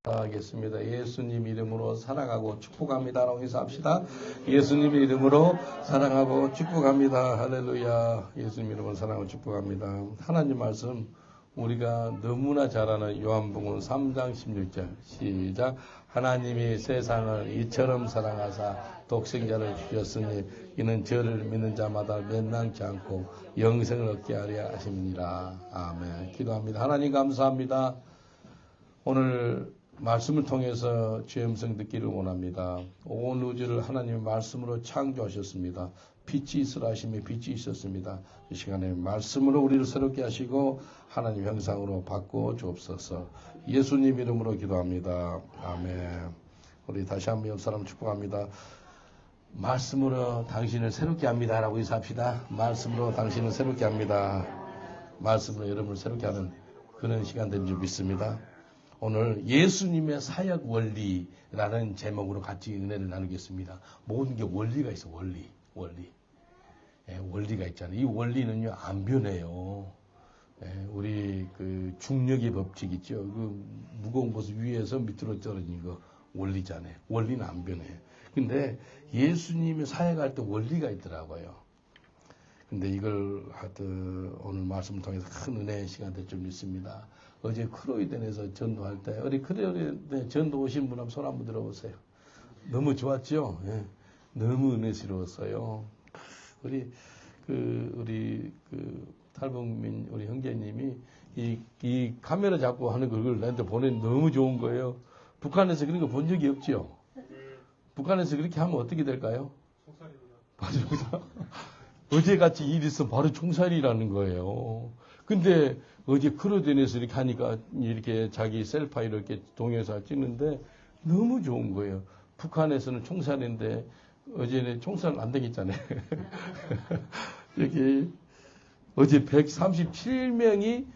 하겠습니다. 예수님 이름으로 사랑하고 축복합니다라고 인사합시다. 예수님 이름으로 사랑하고 축복합니다. 할렐루야. 예수님 이름으로 사랑하고 축복합니다. 하나님 말씀 우리가 너무나 잘 아는 요한복음 3장 16절 시작. 하나님이 세상을 이처럼 사랑하사 독생자를 주셨으니 이는 저를 믿는 자마다 멸망치 않고 영생을 얻게 하려 하심이니라. 아멘. 기도합니다. 하나님 감사합니다. 오늘 말씀을 통해서 주의 음성 듣기를 원합니다. 온 우주를 하나님의 말씀으로 창조하셨습니다. 빛이 있으라 하시며 빛이 있었습니다. 이 시간에 말씀으로 우리를 새롭게 하시고 하나님 형상으로 바꿔 주옵소서. 예수님 이름으로 기도합니다. 아멘. 우리 다시 한번 옆 사람 축복합니다. 말씀으로 당신을 새롭게 합니다 라고 인사합시다. 말씀으로 당신을 새롭게 합니다. 말씀으로 여러분을 새롭게 하는 그런 시간 된 줄 믿습니다. 오늘 예수님의 사역 원리라는 제목으로 같이 은혜를 나누겠습니다. 모든 게 원리가 있어. 원리. 예, 원리가 있잖아요. 이 원리는요 안 변해요. 예, 우리 그 중력의 법칙 있죠. 그 무거운 것을 위에서 밑으로 떨어지는 거 원리잖아요. 원리는 안 변해요. 근데 예수님이 사역할 때 원리가 있더라고요. 근데 이걸 하여튼 오늘 말씀을 통해서 큰 은혜의 시간 될 줄 믿습니다. 어제 크로이덴에서 전도할 때, 우리 크로이덴에 전도 오신 분 한번 손 한번 들어보세요. 너무 좋았죠? 예. 너무 은혜스러웠어요. 우리 탈북민 우리 형제님이 이 카메라 잡고 하는 걸 나한테 보내는 너무 좋은 거예요. 북한에서 그런 거 본 적이 없죠? 북한에서 그렇게 하면 어떻게 될까요? 총살입니다. 맞아요. 어제같이 일 있으면 바로 총살이라는 거예요. 근데 어제 크로덴에서 이렇게 하니까 이렇게 자기 셀파 이렇게 동영상 찍는데 너무 좋은 거예요. 북한에서는 총살인데 어제는 총살 안 되겠잖아요. 여기 어제 137명이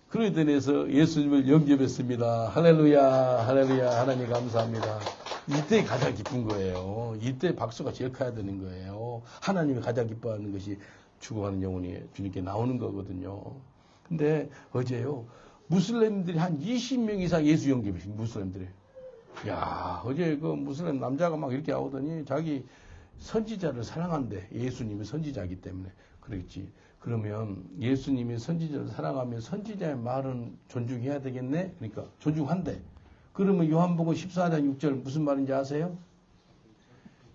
크로덴에서 예수님을 영접했습니다. 할렐루야, 할렐루야, 하나님 감사합니다. 이때 가장 기쁜 거예요. 이때 박수가 제일 커야 되는 거예요. 하나님이 가장 기뻐하는 것이 죽어가는 영혼이 주님께 나오는 거거든요. 근데 어제요, 무슬림들이 한 20명 이상 예수 영접했어요. 무슬림들이. 야, 어제 그 무슬림 남자가 막 이렇게 나오더니 자기 선지자를 사랑한대. 예수님이 선지자이기 때문에. 그랬지. 그러면 예수님이 선지자를 사랑하면 선지자의 말은 존중해야 되겠네? 그러니까 존중한대. 그러면 요한복음 14장 6절 무슨 말인지 아세요?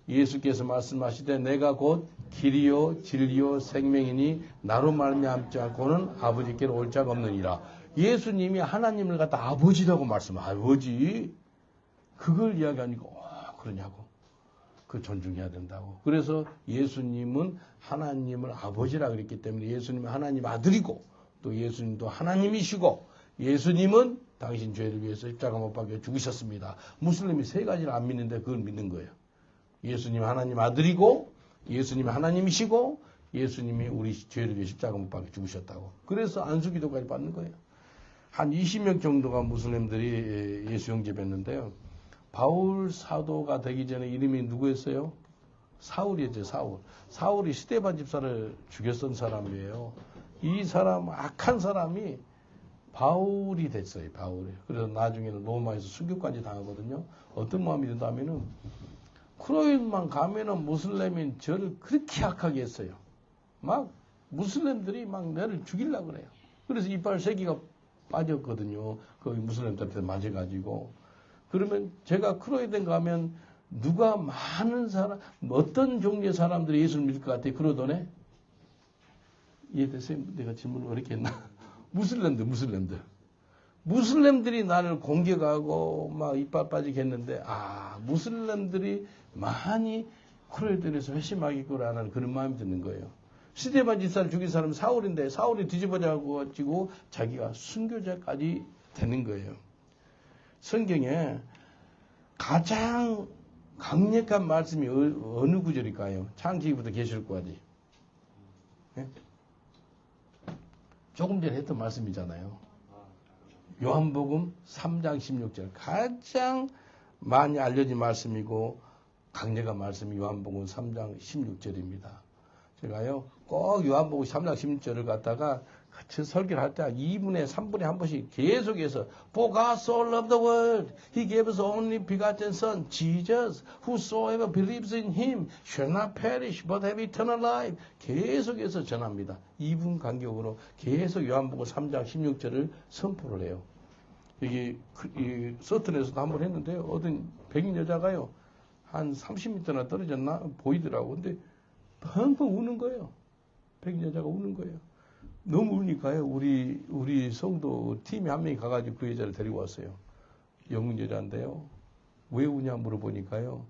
예수께서 말씀하시되 내가 곧 길이요 진리요 생명이니 나로 말미암지 않고는 아버지께로 올 자가 없느니라. 예수님이 하나님을 갖다 아버지라고 아버지 그걸 이야기하니까 그러냐고. 그 존중해야 된다고. 그래서 예수님은 하나님을 아버지라 그랬기 때문에 예수님은 하나님 아들이고 또 예수님도 하나님이시고 예수님은 당신 죄를 위해서 십자가 못 박혀 죽으셨습니다. 무슬림이 세 가지를 안 믿는데 그걸 믿는 거예요. 예수님 하나님 아들이고 예수님이 하나님이시고 예수님이 우리 죄를 위해 십자가 못 박혀 죽으셨다고. 그래서 안수기도까지 받는 거예요. 한 20명 정도가 무슬림들이 예수 영접했는데요. 바울 사도가 되기 전에 이름이 누구였어요? 사울이었죠. 사울이 스데반 집사를 죽였던 사람이에요. 이 사람 악한 사람이 바울이 됐어요. 바울이. 그래서 나중에는 로마에서 순교까지 당하거든요. 어떤 마음이 든다면은 크로이덴만 가면은 무슬림인 저를 그렇게 악하게 했어요. 막 무슬림들이 막 나를 죽이려고 그래요. 그래서 이빨 3개가 빠졌거든요. 거기 무슬림들한테 맞아가지고. 그러면 제가 크로이덴 가면 누가 많은 사람, 어떤 종류의 사람들이 예수를 믿을 것 같아요? 크로이덴에? 이해됐어요? 내가 질문을 어렵게 했나? 무슬림들이 나를 공격하고 막 이빨 빠지게 했는데, 무슬림들이 많이 크로이덴에서 회심하겠구나라는 그런 마음이 드는 거예요. 스데반 집사를 죽인 사람은 사울인데, 사울이 뒤집어져가지고 자기가 순교자까지 되는 거예요. 성경에 가장 강력한 말씀이 어느 구절일까요? 창세기부터 계시록까지. 네? 조금 전에 했던 말씀이잖아요. 요한복음 3장 16절. 가장 많이 알려진 말씀이고 강력한 말씀이 요한복음 3장 16절입니다. 제가요 꼭 요한복음 3장 16절을 갖다가 같이 설교를 할 때 2분에 3분에 한 번씩 계속해서 For God so loved the world, He gave His only begotten Son, Jesus, whosoever believes in Him shall not perish but have eternal life. 계속해서 전합니다. 2분 간격으로 계속 요한복음 3장 16절을 선포를 해요. 여기 서튼에서도 한번 했는데요. 어떤 백인 여자가요. 한 30m나 떨어졌나 보이더라고. 근데 펑펑 우는 거예요. 백인 여자가 우는 거예요. 너무 우니까요. 우리 성도 팀이 한 명이 가가지고 그 여자를 데리고 왔어요. 영국 여자인데요. 왜 우냐 물어보니까요.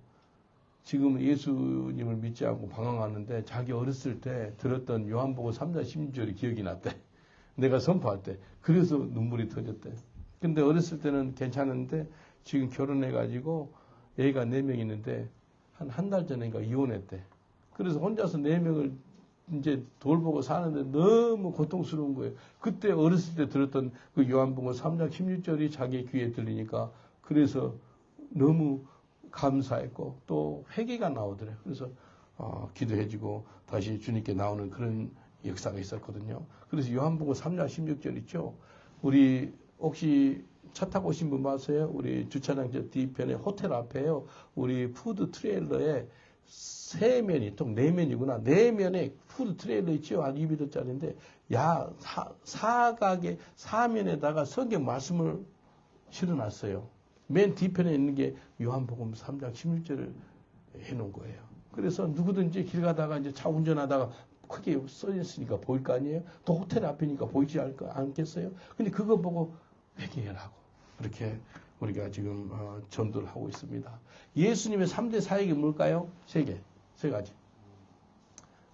지금 예수님을 믿지 않고 방황하는데 자기 어렸을 때 들었던 요한복음 3장 16절이 기억이 났대. 내가 선포할 때. 그래서 눈물이 터졌대. 근데 어렸을 때는 괜찮은데 지금 결혼해가지고 애가 4명 있는데 한 달 전에가 이혼했대. 그래서 혼자서 4명을 이제 돌보고 사는데 너무 고통스러운 거예요. 그때 어렸을 때 들었던 그 요한복음 3장 16절이 자기 귀에 들리니까 그래서 너무 감사했고 또 회개가 나오더래요. 그래서 기도해주고 다시 주님께 나오는 그런 역사가 있었거든요. 그래서 요한복음 3장 16절 있죠. 우리 혹시 차 타고 오신 분 봤어요? 우리 주차장 저 뒤편에 호텔 앞에요. 우리 푸드 트레일러에 3면이, 또 4면이구나. 4면에 푸드 트레일러 있죠? 한 2m짜리인데, 사각의 4면에다가 성경 말씀을 실어놨어요. 맨 뒤편에 있는 게 요한복음 3장 16절을 해놓은 거예요. 그래서 누구든지 길 가다가 이제 차 운전하다가 크게 써있으니까 보일 거 아니에요? 또 호텔 앞이니까 보이지 않겠어요? 근데 그거 보고 회개하라고. 그렇게 우리가 지금 전도를 하고 있습니다. 예수님의 3대 사역이 뭘까요? 3가지.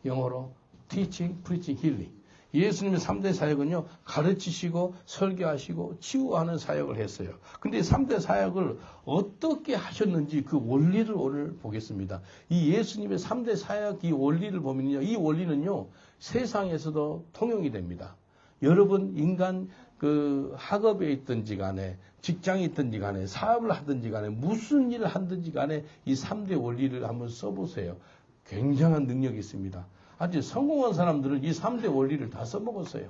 영어로 teaching, preaching, healing. 예수님의 3대 사역은요, 가르치시고 설교하시고 치유하는 사역을 했어요. 근데 3대 사역을 어떻게 하셨는지 그 원리를 오늘 보겠습니다. 이 예수님의 3대 사역 이 원리를 보면요, 이 원리는요, 세상에서도 통용이 됩니다. 여러분, 인간 그 학업에 있든지 간에, 직장에 있든지 간에, 사업을 하든지 간에, 무슨 일을 하든지 간에 이 3대 원리를 한번 써보세요. 굉장한 능력이 있습니다. 아주 성공한 사람들은 이 3대 원리를 다 써먹었어요.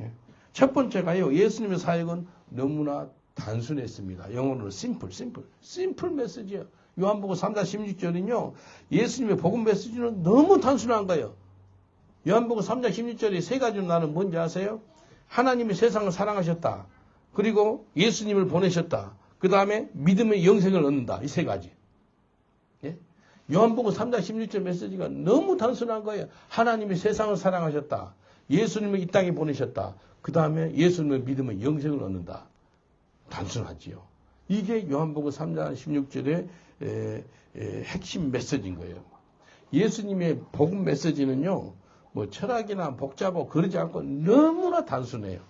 예. 첫 번째가요, 예수님의 사역은 너무나 단순했습니다. 영어로는 simple 메시지예요. 요한복음 3장 16절은요, 예수님의 복음 메시지는 너무 단순한 거예요. 요한복음 3장 16절에 3가지로 나는 뭔지 아세요? 하나님이 세상을 사랑하셨다. 그리고 예수님을 보내셨다. 그 다음에 믿음의 영생을 얻는다. 이 3가지. 예? 요한복음 3장 16절 메시지가 너무 단순한 거예요. 하나님이 세상을 사랑하셨다. 예수님을 이 땅에 보내셨다. 그 다음에 예수님의 믿음의 영생을 얻는다. 단순하지요. 이게 요한복음 3장 16절의 핵심 메시지인 거예요. 예수님의 복음 메시지는요, 뭐 철학이나 복잡하고 그러지 않고 너무나 단순해요.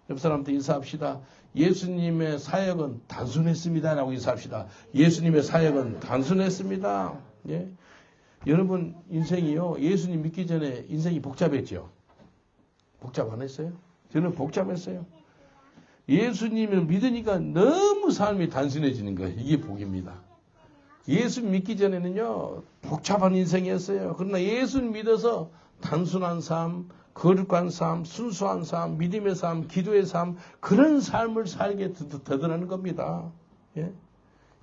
옆 사람한테 인사합시다. 예수님의 사역은 단순했습니다라고 인사합시다. 예수님의 사역은 단순했습니다. 예? 여러분 인생이요, 예수님 믿기 전에 인생이 복잡했죠. 복잡 안 했어요? 저는 복잡했어요. 예수님을 믿으니까 너무 삶이 단순해지는 거예요. 이게 복입니다. 예수 믿기 전에는요, 복잡한 인생이었어요. 그러나 예수 믿어서 단순한 삶, 거룩한 삶, 순수한 삶, 믿음의 삶, 기도의 삶, 그런 삶을 살게 되더라는 겁니다. 예?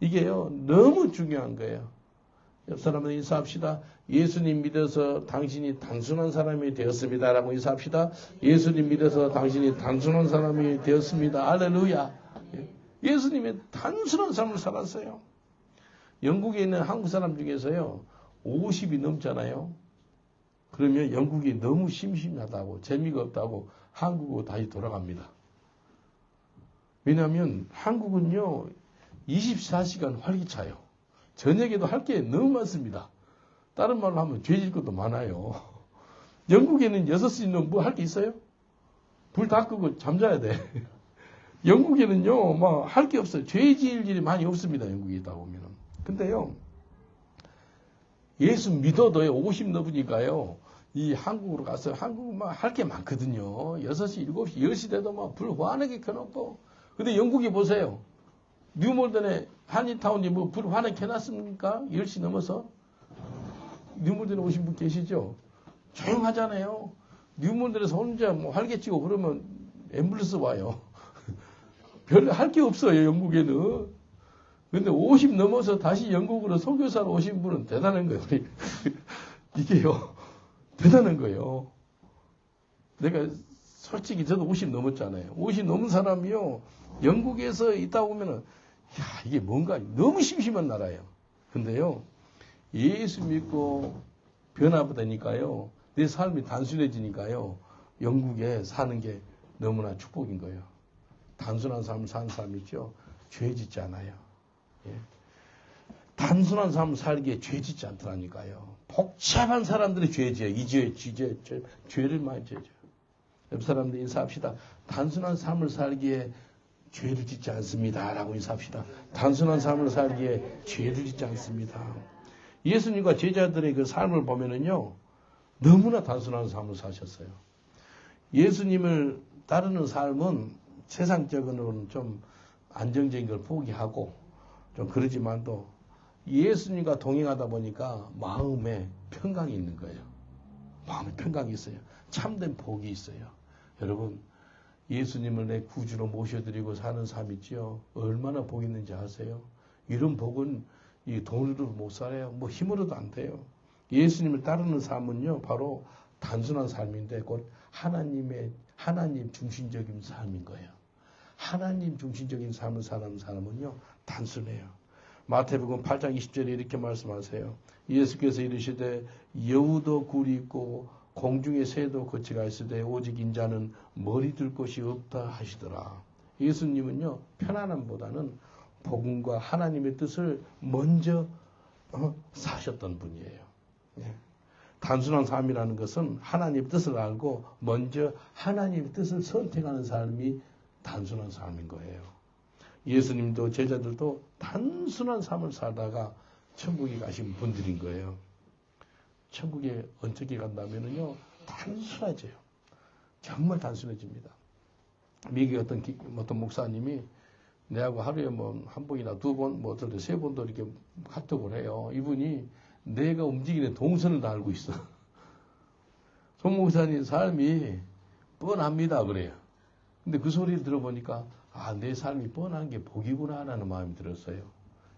이게요, 너무 중요한 거예요. 옆 사람들 인사합시다. 예수님 믿어서 당신이 단순한 사람이 되었습니다라고 인사합시다. 예수님 믿어서 당신이 단순한 사람이 되었습니다. 할렐루야. 예수님이 단순한 삶을 살았어요. 영국에 있는 한국 사람 중에서요, 50이 넘잖아요. 그러면 영국이 너무 심심하다고, 재미가 없다고 한국으로 다시 돌아갑니다. 왜냐하면 한국은요, 24시간 활기차요. 저녁에도 할 게 너무 많습니다. 다른 말로 하면 죄질 것도 많아요. 영국에는 6시는 뭐 할 게 있어요? 불 다 끄고 잠자야 돼. 영국에는요, 뭐 할 게 없어요. 죄질 일이 많이 없습니다. 영국에 있다 보면은. 근데요, 예수 믿어도요, 50 넘으니까요, 이 한국으로 가서 한국 막 할 게 많거든요. 6시, 7시, 10시 돼도 막 불 환하게 켜놓고. 근데 영국에 보세요. 뉴몰던에 한인타운이 뭐 불 환하게 켜놨습니까? 10시 넘어서? 뉴몰던에 오신 분 계시죠? 조용하잖아요. 뉴몬들에서 혼자 뭐 활개치고 그러면 앰뷸런스 와요. 별로 할 게 없어요, 영국에는. 근데 50 넘어서 다시 영국으로 선교사로 오신 분은 대단한 거예요. 이게요, 대단한 거예요. 내가 솔직히 저도 50 넘었잖아요. 50 넘은 사람이요, 영국에서 있다 보면은, 야, 이게 뭔가 너무 심심한 나라예요. 근데요, 예수 믿고 변화되니까요, 내 삶이 단순해지니까요, 영국에 사는 게 너무나 축복인 거예요. 단순한 삶을 사는 사람 있죠? 죄 짓지 않아요. 예. 단순한 삶을 살기에 죄 짓지 않더라니까요. 복잡한 사람들이 죄 지어요. 죄를 많이 지어요. 옆 사람들 인사합시다. 단순한 삶을 살기에 죄를 짓지 않습니다. 라고 인사합시다. 단순한 삶을 살기에 죄를 짓지 않습니다. 예수님과 제자들의 그 삶을 보면은요, 너무나 단순한 삶을 사셨어요. 예수님을 따르는 삶은 세상적으로는 좀 안정적인 걸 포기하고 좀 그러지만 또 예수님과 동행하다 보니까 마음에 평강이 있는 거예요. 마음에 평강이 있어요. 참된 복이 있어요. 여러분, 예수님을 내 구주로 모셔드리고 사는 삶 있지요. 얼마나 복 있는지 아세요? 이런 복은 이 돈으로 못 살아요. 뭐 힘으로도 안 돼요. 예수님을 따르는 삶은요, 바로 단순한 삶인데 곧 하나님 중심적인 삶인 거예요. 하나님 중심적인 삶을 사는 사람은요, 단순해요. 마태복음 8장 20절에 이렇게 말씀하세요. 예수께서 이르시되 여우도 굴이 있고 공중의 새도 거치가 있으되 오직 인자는 머리 둘 곳이 없다 하시더라. 예수님은요, 편안함보다는 복음과 하나님의 뜻을 먼저 사셨던 분이에요. 예. 단순한 삶이라는 것은 하나님의 뜻을 알고 먼저 하나님의 뜻을 선택하는 삶이 단순한 삶인 거예요. 예수님도 제자들도 단순한 삶을 살다가 천국에 가신 분들인 거예요. 천국에 어떻게 간다면요, 단순해져요. 정말 단순해집니다. 미국의 어떤 목사님이 내하고 하루에 뭐 한 번이나 두 번, 뭐 어떨 때 세 번도 이렇게 카톡을 해요. 이분이 내가 움직이는 동선을 다 알고 있어. 송 목사님 삶이 뻔합니다 그래요. 근데 그 소리를 들어보니까 아, 내 삶이 뻔한 게 복이구나 라는 마음이 들었어요.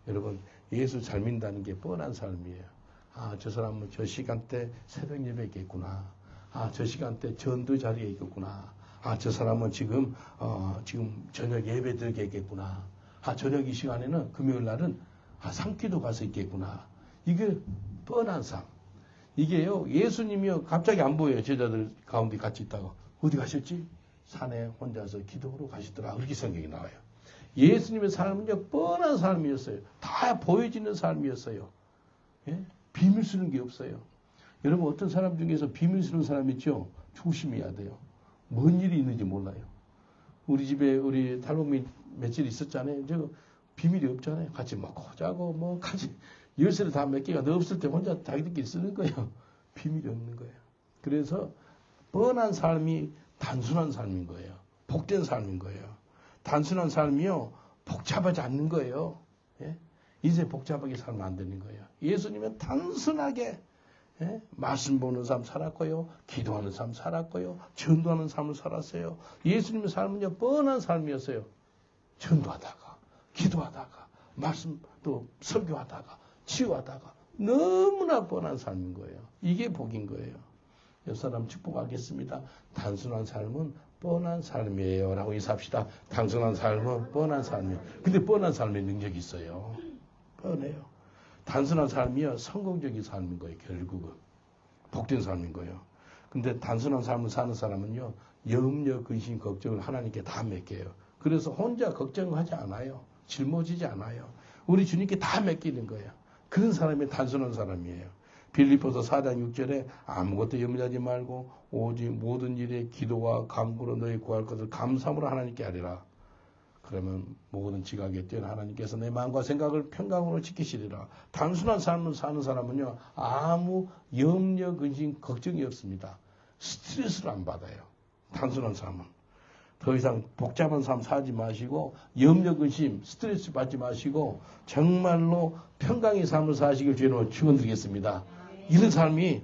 여러분, 예수 잘 믿는다는 게 뻔한 삶이에요. 아, 저 사람은 저 시간대 새벽 예배에 있겠구나. 아, 저 시간대 전도 자리에 있겠구나. 아, 저 사람은 지금 저녁 예배 드리게 있겠구나. 아, 저녁 이 시간에는 금요일 날은 상기도 가서 있겠구나. 이게 뻔한 삶. 이게요, 예수님이요, 갑자기 안 보여요. 제자들 가운데 같이 있다가. 어디 가셨지? 산에 혼자서 기도하러 가시더라. 그렇게 성경이 나와요. 예수님의 삶은요, 뻔한 삶이었어요. 다 보여지는 삶이었어요. 예? 비밀 쓰는 게 없어요. 여러분, 어떤 사람 중에서 비밀 쓰는 사람 있죠? 조심해야 돼요. 뭔 일이 있는지 몰라요. 우리 집에 우리 탈북민 며칠 있었잖아요. 저 비밀이 없잖아요. 같이 먹고 자고 뭐 같이 열쇠를 다 몇 개가 더 없을 때 혼자 자기들끼리 쓰는 거예요. 비밀이 없는 거예요. 그래서 뻔한 삶이 단순한 삶인 거예요. 복된 삶인 거예요. 단순한 삶이요, 복잡하지 않는 거예요. 예? 이제 복잡하게 살면 안 되는 거예요. 예수님은 단순하게 말씀 보는 삶 살았고요. 기도하는 삶 살았고요. 전도하는 삶을 살았어요. 예수님의 삶은요, 뻔한 삶이었어요. 전도하다가, 기도하다가, 말씀 또 설교하다가, 치유하다가 너무나 뻔한 삶인 거예요. 이게 복인 거예요. 옆 사람 축복하겠습니다. 단순한 삶은 뻔한 삶이에요. 라고 인사합시다. 단순한 삶은 뻔한 삶이에요. 근데 뻔한 삶의 능력이 있어요. 뻔해요. 단순한 삶이요, 성공적인 삶인 거예요. 결국은 복된 삶인 거예요. 근데 단순한 삶을 사는 사람은요, 염려, 근심, 걱정을 하나님께 다 맡겨요. 그래서 혼자 걱정하지 않아요. 짊어지지 않아요. 우리 주님께 다 맡기는 거예요. 그런 사람이 단순한 사람이에요. 빌립보서 4장 6절에 아무것도 염려하지 말고 오직 모든 일에 기도와 간구로 너희 구할 것을 감사함으로 하나님께 하리라. 그러면 모든 지각에 뛰어난 하나님께서 내 마음과 생각을 평강으로 지키시리라. 단순한 삶을 사는 사람은요, 아무 염려, 근심, 걱정이 없습니다. 스트레스를 안 받아요. 단순한 삶은. 더 이상 복잡한 삶 살지 마시고 염려, 근심, 스트레스 받지 마시고 정말로 평강의 삶을 사시길 주님으로 축원드리겠습니다. 이런 삶이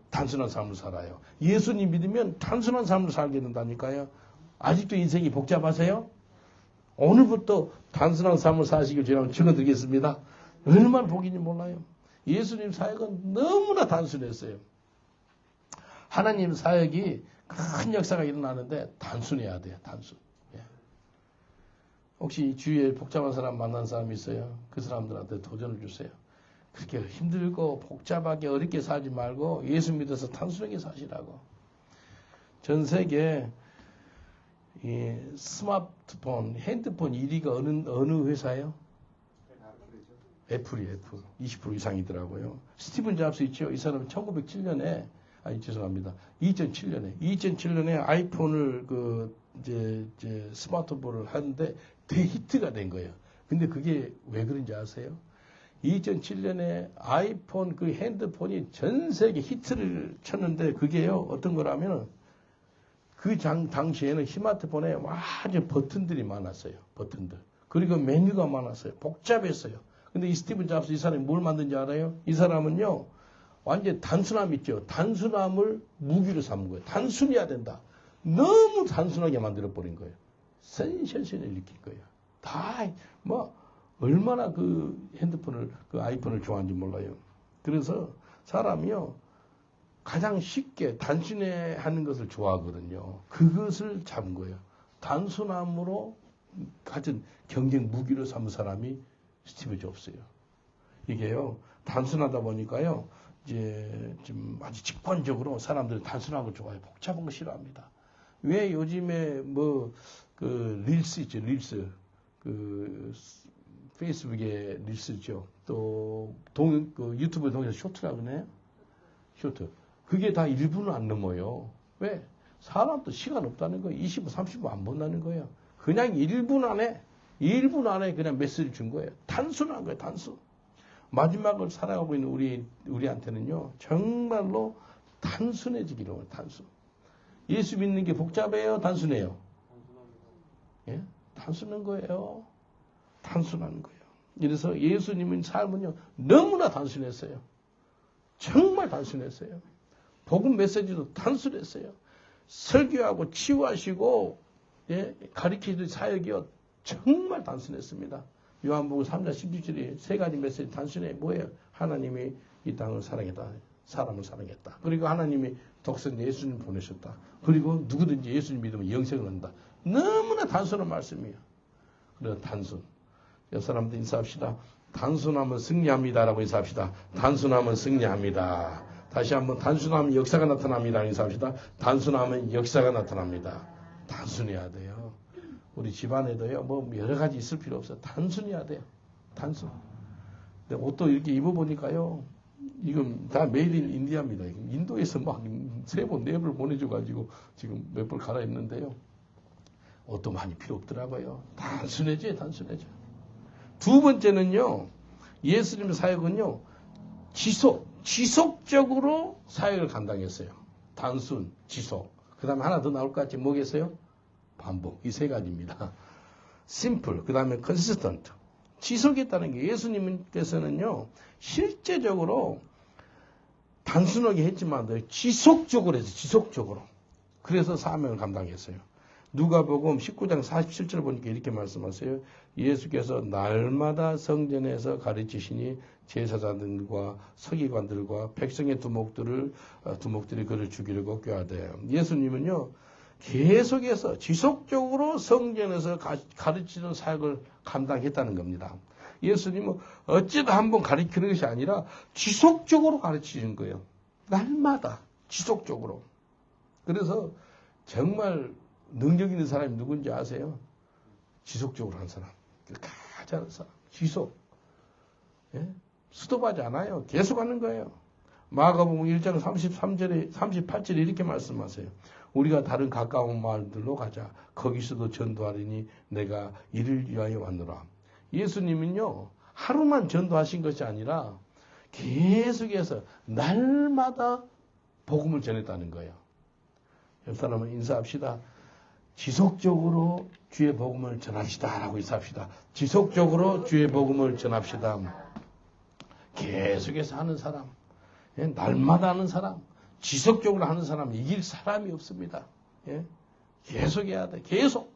단순한 삶을 살아요. 예수님 믿으면 단순한 삶을 살게 된다니까요. 아직도 인생이 복잡하세요? 오늘부터 단순한 삶을 사시길 제가 축원드리겠습니다. 얼마나 복인지 몰라요. 예수님 사역은 너무나 단순했어요. 하나님 사역이 큰 역사가 일어나는데 단순해야 돼요. 단순. 예. 혹시 주위에 복잡한 사람 만난 사람 있어요? 그 사람들한테 도전을 주세요. 그렇게 힘들고 복잡하게 어렵게 살지 말고 예수 믿어서 단순하게 사시라고. 전 세계 이 스마트폰, 핸드폰 1위가 어느 회사예요? 애플이 애플. 20% 이상이더라고요. 스티븐 잡스 있죠? 이 사람은 1907년에, 죄송합니다. 2007년에 아이폰을 이제 스마트폰을 하는데 대히트가 된 거예요. 근데 그게 왜 그런지 아세요? 2007년에 아이폰 그 핸드폰이 전 세계 히트를 쳤는데 그게요, 어떤 거라면 그 당시에는 스마트폰에 완전 버튼들이 많았어요. 버튼들. 그리고 메뉴가 많았어요. 복잡했어요. 근데 이 스티븐 잡스 이 사람이 뭘 만든지 알아요? 이 사람은요, 완전 단순함 있죠. 단순함을 무기로 삼은 거예요. 단순해야 된다. 너무 단순하게 만들어버린 거예요. 센세이션을 일으킨 거예요. 얼마나 그 핸드폰을, 그 아이폰을 좋아하는지 몰라요. 그래서 사람이요, 가장 쉽게 단순해 하는 것을 좋아하거든요. 그것을 잡은 거예요. 단순함으로 가진 경쟁 무기로 삼은 사람이 스티브 잡스예요. 이게요, 단순하다 보니까요, 이제 좀 아주 직관적으로 사람들이 단순한 걸 좋아해요. 복잡한 거 싫어합니다. 왜 요즘에 릴스 있죠, 릴스. 페이스북에 릴스죠. 또 유튜브에 동영상 쇼트라고 그러네요. 쇼트. 그게 다 1분은 안 넘어요. 왜? 사람도 시간 없다는 거예요. 20분, 30분 안 본다는 거예요. 그냥 1분 안에 그냥 메시지를 준 거예요. 단순한 거예요, 단순. 마지막을 살아가고 있는 우리한테는요, 정말로 단순해지기로 해요, 단순. 예수 믿는 게 복잡해요, 단순해요? 예? 단순한 거예요. 단순한 거예요. 그래서 예수님의 삶은요, 너무나 단순했어요. 정말 단순했어요. 복음 메시지도 단순했어요. 설교하고 치유하시고, 예, 가르치는 사역이요, 정말 단순했습니다. 요한복음 3장 17절에 세 가지 메시지 단순해. 뭐예요? 하나님이 이 땅을 사랑했다. 사람을 사랑했다. 그리고 하나님이 독생 예수님 보내셨다. 그리고 누구든지 예수님 믿으면 영생을 얻는다. 너무나 단순한 말씀이에요. 그래서 단순. 옆 사람들 인사합시다. 단순하면 승리합니다라고 인사합시다. 단순하면 승리합니다. 다시 한번 단순하면 역사가 나타납니다. 인사합시다. 단순하면 역사가 나타납니다. 단순해야 돼요. 우리 집안에도요, 여러 가지 있을 필요 없어요. 단순해야 돼요. 단순. 근데 옷도 이렇게 입어보니까요, 이건 다 메이드 인 인디아입니다. 인도에서 막 3번, 4번을 보내줘가지고 지금 몇 벌 갈아입는데요. 옷도 많이 필요 없더라고요. 단순해져요, 단순해져. 두 번째는요, 예수님의 사역은요, 지속적으로 사역을 감당했어요. 단순, 지속. 그 다음에 하나 더 나올 것 같지, 뭐겠어요? 반복. 이 세 가지입니다. simple, 그 다음에 consistent. 지속했다는 게 예수님께서는요, 실제적으로 단순하게 했지만 지속적으로 해서 지속적으로. 그래서 사명을 감당했어요. 누가복음 19장 47절 보니까 이렇게 말씀하세요. 예수께서 날마다 성전에서 가르치시니 제사장들과 서기관들과 백성의 두목들이 그를 죽이려고 꾀하되. 예수님은요, 계속해서 지속적으로 성전에서 가르치는 사역을 감당했다는 겁니다. 예수님은 어쩌다 한번 가르치는 것이 아니라 지속적으로 가르치는 거예요. 날마다 지속적으로. 그래서 정말 능력 있는 사람이 누군지 아세요? 지속적으로 하는 사람. 끝까지 하는 사람. 지속. 예? 수도하지 않아요. 계속 하는 거예요. 마가복음 1장 38절에 이렇게 말씀하세요. 우리가 다른 가까운 마을들로 가자. 거기서도 전도하리니 내가 이를 위하여 왔노라. 예수님은요, 하루만 전도하신 것이 아니라 계속해서 날마다 복음을 전했다는 거예요. 옆 사람은 인사합시다. 지속적으로 주의 복음을 전합시다라고 인사합시다. 지속적으로 주의 복음을 전합시다. 계속해서 하는 사람, 날마다 하는 사람, 지속적으로 하는 사람은 이길 사람이 없습니다. 예? 계속 해야 돼. 계속.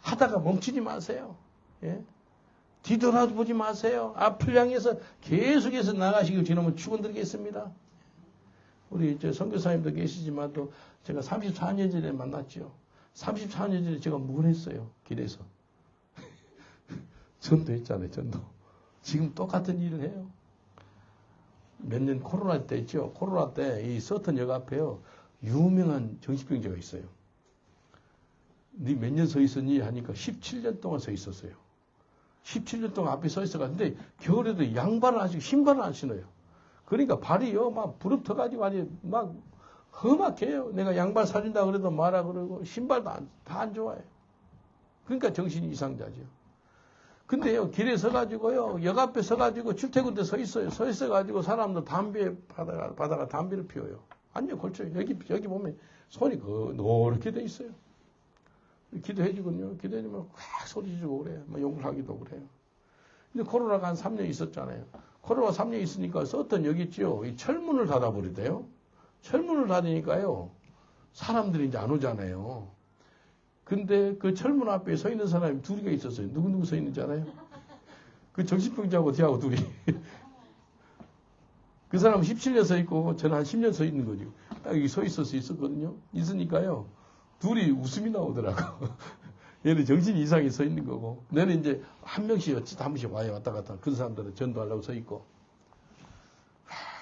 하다가 멈추지 마세요. 예? 뒤돌아보지 마세요. 앞을 향해서 계속해서 나가시길 주님은 축원드리겠습니다. 우리 선교사님도 계시지만 또 제가 34년 전에 만났죠. 34년 전에 제가 뭘 했어요? 길에서. 전도했잖아요. 전도. 지금 똑같은 일을 해요. 몇 년 코로나 때 있죠. 코로나 때 이 서턴역 앞에요. 유명한 정신병자가 있어요. 네 몇 년 서 있었니? 하니까 17년 동안 서 있었어요. 17년 동안 앞에 서 있어가는데 겨울에도 양발을 안 신고 신발을 안 신어요. 그러니까 발이요 막 부릅터가지고 아니 막 험악해요. 내가 양발 사준다 그래도 말아 그러고 신발도 다 안 좋아해요. 그러니까 정신이 이상자죠. 근데요 길에 서가지고요 역 앞에 서가지고 출퇴근대 서 있어요. 서 있어가지고 사람들 담배 받아가 담배를 피워요. 아니요 걸쳐요. 여기 보면 손이 노랗게 돼 있어요. 기도해주거든요. 기도해주면 확 소리 지르고 그래요. 뭐 욕을 하기도 그래요. 근데 코로나가 한 3년 있었잖아요. 코로나 3년 있으니까 썼던 여기 있죠. 이 철문을 닫아버리대요. 철문을 닫으니까요. 사람들이 이제 안 오잖아요. 근데 그 철문 앞에 서 있는 사람이 둘이가 있었어요. 누구 서 있는지 알아요? 그 정신병자하고 저하고 둘이. 그 사람은 17년 서 있고 저는 한 10년 서 있는 거죠. 딱 여기 서 있었거든요. 있으니까요. 둘이 웃음이 나오더라고. 얘는 정신 이상이 서 있는 거고. 내는 이제 한 명씩 한 번씩 와요. 왔다 갔다. 그 사람들은 전도하려고 서 있고.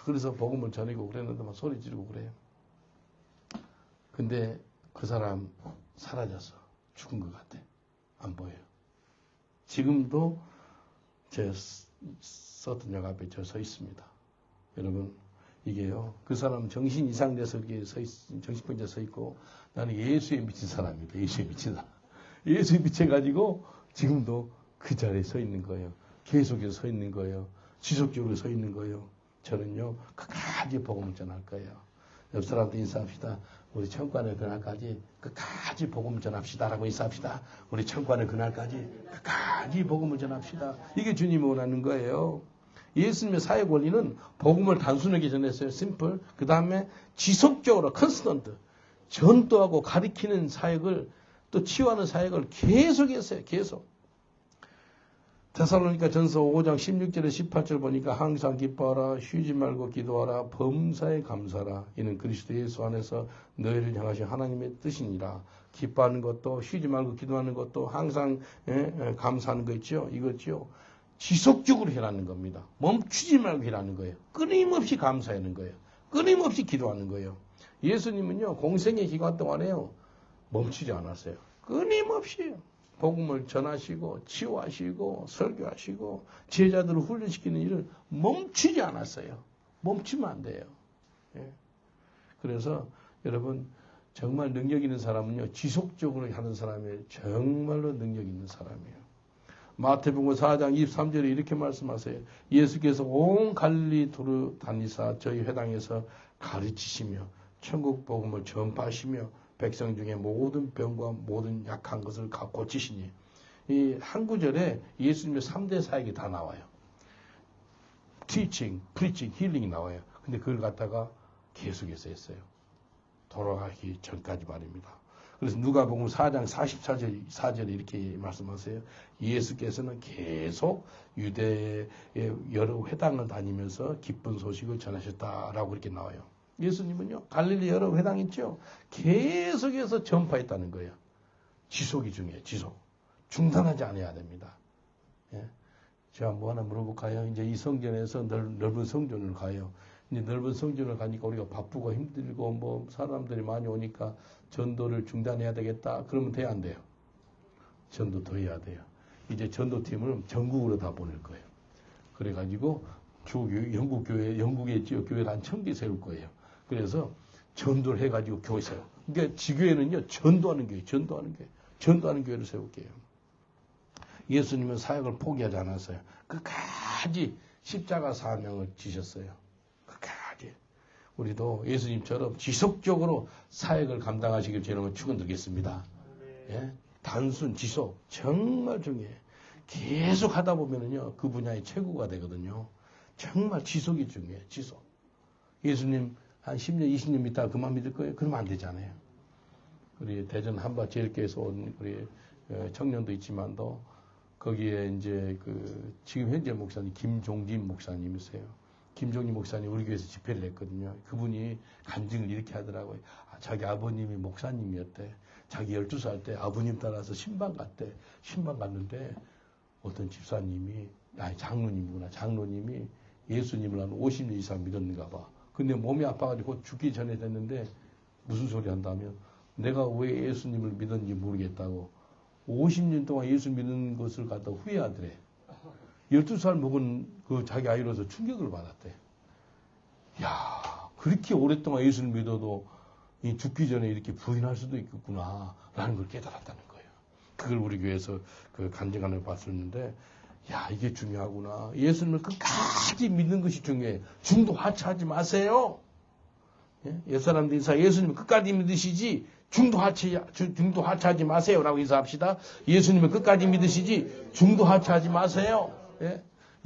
그래서 복음을 전하고 그랬는데 막 소리 지르고 그래요. 근데 그 사람 사라졌어. 죽은 것 같아. 안 보여요. 지금도 제 서튼 역 앞에 저 서 있습니다. 여러분 이게요. 그 사람 정신 이상돼서 이렇게 정신병자 서 있고 나는 예수에 미친 사람입니다. 예수에 미친 사람. 예수에 미쳐가지고 지금도 그 자리에 서 있는 거예요. 계속해서 서 있는 거예요. 지속적으로 서 있는 거예요. 저는요. 끝까지 복음을 전할 거예요. 옆 사람도 인사합시다. 우리 천국하는 그날까지 끝까지 복음을 전합시다라고 인사합시다. 우리 천국하는 그날까지 끝까지 복음을 전합시다. 이게 주님이 원하는 거예요. 예수님의 사역 원리는 복음을 단순하게 전했어요. 심플. 그 다음에 지속적으로 컨스턴트. 전도하고 가리키는 사역을 또 치유하는 사역을 계속했어요. 계속. 데살로니가 전서 5장 16절에 18절 보니까 항상 기뻐하라 쉬지 말고 기도하라 범사에 감사하라 이는 그리스도 예수 안에서 너희를 향하신 하나님의 뜻이니라. 기뻐하는 것도 쉬지 말고 기도하는 것도 항상 감사하는 거 있죠. 이거죠. 지속적으로 해라는 겁니다. 멈추지 말고 해라는 거예요. 끊임없이 감사하는 거예요. 끊임없이 기도하는 거예요. 예수님은요 공생의 기간 동안에요 멈추지 않았어요. 끊임없이 복음을 전하시고 치유하시고 설교하시고 제자들을 훈련시키는 일을 멈추지 않았어요. 멈추면 안 돼요. 예. 그래서 여러분 정말 능력 있는 사람은요 지속적으로 하는 사람이에요. 정말로 능력 있는 사람이에요. 마태복음 4장 23절에 이렇게 말씀하세요. 예수께서 온 갈릴리 두루 다니사 저희 회당에서 가르치시며 천국 복음을 전파하시며 백성 중에 모든 병과 모든 약한 것을 고치시니 이 한 구절에 예수님의 3대 사역이 다 나와요. teaching, preaching, healing이 나와요. 근데 그걸 갖다가 계속해서 했어요. 돌아가기 전까지 말입니다. 그래서 누가복음 4장 44절에 이렇게 말씀하세요. 예수께서는 계속 유대의 여러 회당을 다니면서 기쁜 소식을 전하셨다라고 이렇게 나와요. 예수님은요 갈릴리 여러 회당 있죠. 계속해서 전파했다는 거예요. 지속이 중요해요. 지속. 중단하지 않아야 됩니다. 예. 제가 뭐 하나 물어볼까요? 이제 이 성전에서 넓은 성전을 가요. 이제 넓은 성전을 가니까 우리가 바쁘고 힘들고 뭐 사람들이 많이 오니까 전도를 중단해야 되겠다. 그러면 돼야 안 돼요? 전도 더 해야 돼요. 이제 전도팀을 전국으로 다 보낼 거예요. 그래가지고 영국의 지역 교회를 한 1000개 세울 거예요. 그래서 전도를 해가지고 교회 세워. 그러니까 지교회는요 전도하는 교회를 세울게요. 예수님은 사역을 포기하지 않았어요. 끝까지 십자가 사명을 지셨어요. 끝까지. 우리도 예수님처럼 지속적으로 사역을 감당하시길 주님은 축원드리겠습니다. 예? 단순 지속 정말 중요해요. 계속 하다 보면은요 그 분야의 최고가 되거든요. 정말 지속이 중요해요. 지속. 예수님 한 10년, 20년 믿다가 그만 믿을 거예요? 그러면 안 되잖아요. 우리 대전 한밭제일교회에서 온 우리 청년도 있지만도 거기에 이제 지금 현재 목사님 김종진 목사님이세요. 김종진 목사님 우리 교회에서 집회를 했거든요. 그분이 간증을 이렇게 하더라고요. 자기 아버님이 목사님이었대. 자기 12살 때 아버님 따라서 신방 갔대. 신방 갔는데 어떤 집사님이, 장로님이구나. 장로님이 예수님을 한 50년 이상 믿었는가 봐. 근데 몸이 아파가지고 죽기 전에 됐는데 무슨 소리 한다면 내가 왜 예수님을 믿었는지 모르겠다고 50년 동안 예수 믿는 것을 갖다 후회하더래. 12살 먹은 그 자기 아이로서 충격을 받았대. 야, 그렇게 오랫동안 예수를 믿어도 죽기 전에 이렇게 부인할 수도 있겠구나 라는 걸 깨달았다는 거예요. 그걸 우리 교회에서 간증하는 걸 봤었는데, 야, 이게 중요하구나. 예수님을 끝까지 믿는 것이 중요해요. 중도 하차하지 마세요. 옛사람들 인사 예수님을 끝까지 믿으시지 중도 하차하지 마세요 라고 인사합시다. 예수님을 끝까지 믿으시지 중도 하차하지 마세요.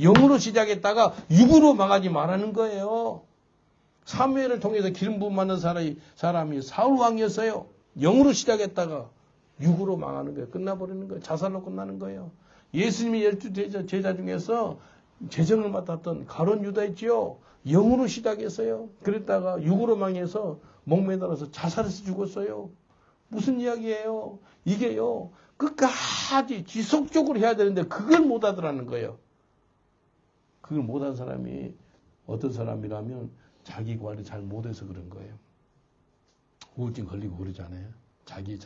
영으로 시작했다가 육으로 망하지 말라는 거예요. 사무엘을 통해서 기름 부음 받는 사람이 사울 왕이었어요. 영으로 시작했다가 육으로 망하는 거예요. 끝나버리는 거예요. 자살로 끝나는 거예요. 예수님이 12 제자 중에서 재정을 맡았던 가룟 유다 있지요. 영으로 시작했어요. 그랬다가 육으로 망해서 목매달아서 자살해서 죽었어요. 무슨 이야기예요? 이게요. 끝까지 지속적으로 해야 되는데 그걸 못하더라는 거예요. 그걸 못한 사람이 어떤 사람이라면 자기 관리 잘 못해서 그런 거예요. 우울증 걸리고 그러잖아요. 자기